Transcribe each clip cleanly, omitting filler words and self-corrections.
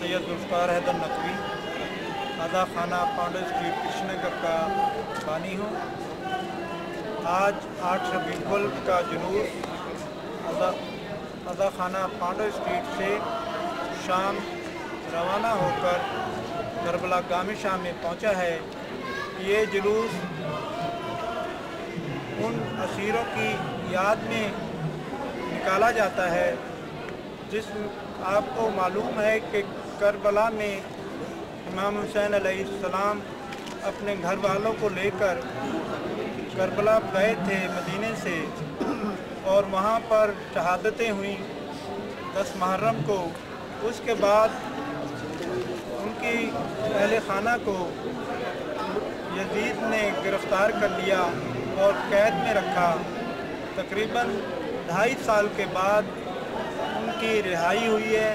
सैयद जुल्फ़िकार हैदर नकवी आदा खाना pounder street Krishnanagar का बानी हूँ। आज 8 रबीउल का जुलूस आदा खाना पाउंडर स्ट्रीट से शाम रवाना होकर करबला गामी शाम में पहुँचा है। ये जुलूस उन असीरों की याद में निकाला जाता है जिस आपको मालूम है कि करबला में इमाम हुसैन अलैहिस्सलाम अपने घर वालों को लेकर करबला गए थे मदीने से, और वहाँ पर शहादतें हुई 10 मुहर्रम को। उसके बाद उनकी अहले खाना को यजीद ने गिरफ़्तार कर लिया और कैद में रखा। तकरीबन 2.5 साल के बाद उनकी रिहाई हुई है,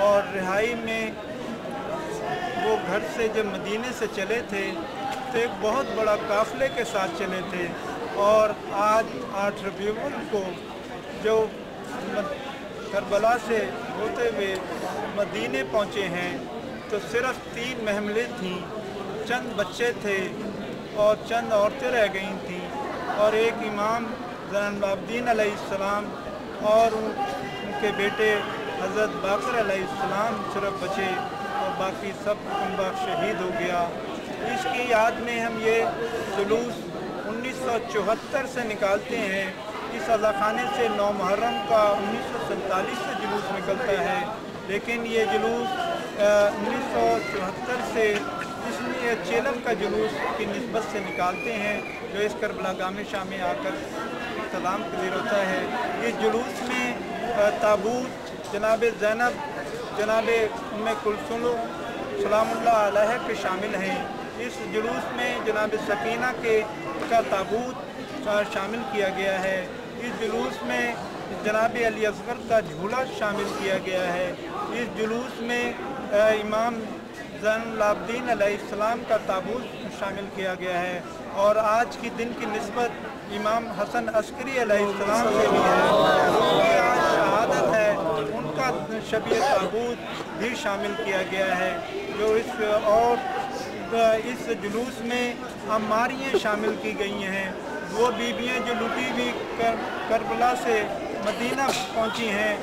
और रिहाई में वो घर से जब मदीने से चले थे तो एक बहुत बड़ा काफ़िले के साथ चले थे, और आज 8 रबीउल को जो करबला से होते हुए मदीने पहुँचे हैं तो सिर्फ़ 3 महमलें थीं, चंद बच्चे थे और चंद औरतें रह गई थीं, और एक इमाम ज़ैनुल आबिदीन अलैहिस्सलाम और उनके बेटे हज़रत बाकर अलैहिस्सलाम सिर्फ बचे, और बाकी सब कुनबा शहीद हो गया। इसकी याद में हम ये जुलूस 1974 से निकालते हैं। इस अज़ाखाने से 9 मुहर्रम का 1947 से जुलूस निकलता है, लेकिन ये जुलूस 1974 से इसलिए चेलम का जुलूस की निस्बत से निकालते हैं जो इस करबला गामी शाम में आकर इख्तिताम पज़ीर होता है। इस जुलूस में ताबूत जनाब ज़ैनब, जनाब उम्मे कुलसूम सलामुल्लाह अलैहा के शामिल हैं। इस जुलूस में जनाब सकीना का ताबूत शामिल किया गया है। इस जुलूस में जनाब अली असगर का झूला शामिल किया गया है। इस जुलूस में इमाम ज़ैनुल आबिदीन अलैहिस्सलाम का ताबूत शामिल किया गया है, और आज की दिन की निस्बत इमाम हसन अस्करी अलैहिस्सलाम से भी है, उनकी आज शहादत है, उनका शबीह ताबूत भी शामिल किया गया है। जो इस जुलूस में अम्मारियाँ शामिल की गई हैं, वो बीबियाँ जो लुटी हुई करबला से मदीना पहुँची हैं,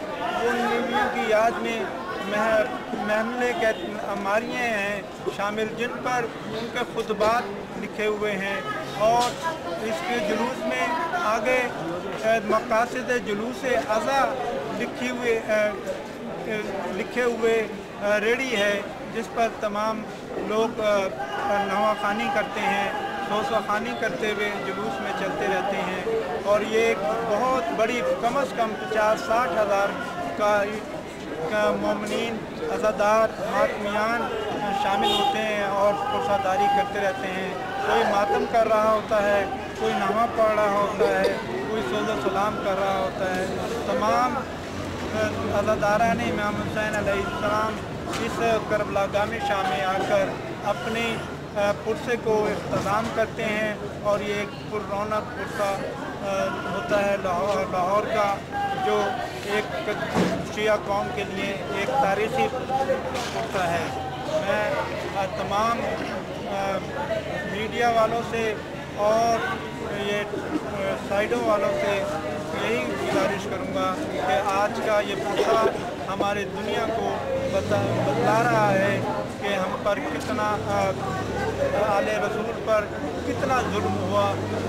उन बीबियों की याद में महमले के अम्मारियाँ हैं शामिल, जिन पर उनके खुतबात लिखे हुए हैं। और इसके जुलूस में आगे मकासद जुलूस अज़ा लिखे हुए रेडी है, जिस पर तमाम लोग नवाखानी करते हैं, सोसवाखानी करते हुए जुलूस में चलते रहते हैं। और ये एक बहुत बड़ी कम से कम 50-60 हज़ार का मोमिनीन अज़ादार मातमियान शामिल होते हैं और पुरसादारी करते रहते हैं। कोई मातम कर रहा होता है, कोई नमाज़ पढ़ रहा होता है, कोई सोज़ो सलाम कर रहा होता है। तमाम अज़ादारान इमाम हुसैन अलैहिस्सलाम इस करबला गामी शाम में आकर अपने पुरसे को इख्तिताम करते हैं, और ये एक पुररौनक पुरसा होता है लाहौर का, जो एक शिया कौम के लिए एक तारीख़ी पुरसा है। मैं तमाम मीडिया वालों से और ये साइडों वालों से यही गुजारिश करूँगा कि आज का ये पुरसा हमारे दुनिया को बतला रहा है कि हम पर कितना आले रसूल पर कितना जुल्म हुआ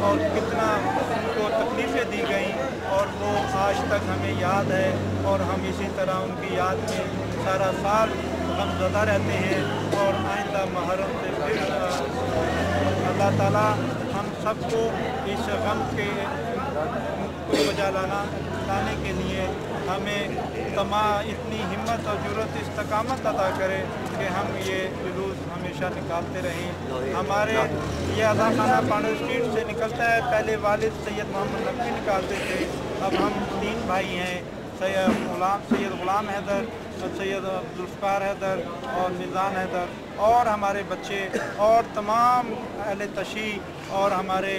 और कितना उनको तकलीफ़ें दी गई, और वो आज तक हमें याद है, और हम इसी तरह उनकी याद में सारा साल गमज़दा रहते हैं। और आइंदा मुहर्रम से फिर अल्लाह ताला हम सबको इस गम के बजा लाने के लिए हमें इतनी हिम्मत और जुर्रत इस्तकामत अता करे कि हम ये जुलूस हमेशा निकालते रहें। हमारे ये आदा खाना पाउंडर स्ट्रीट से निकलता है। पहले वालिद सैयद मोहम्मद नकवी निकालते थे, अब हम 3 भाई हैं, सैयद ग़ुलाम हैदर, सैयद जुल्फ़िकार हैदर और मिज़ान हैदर, और हमारे बच्चे और तमाम अहले तशी और हमारे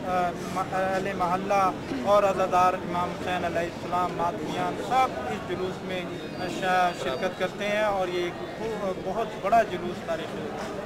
अहले महल्ला और अज़ादार इमाम हुसैन अलैहिस्सलाम मातमियान सब इस जुलूस में शिरकत करते हैं और ये एक बहुत बड़ा जुलूस तारीख़ है।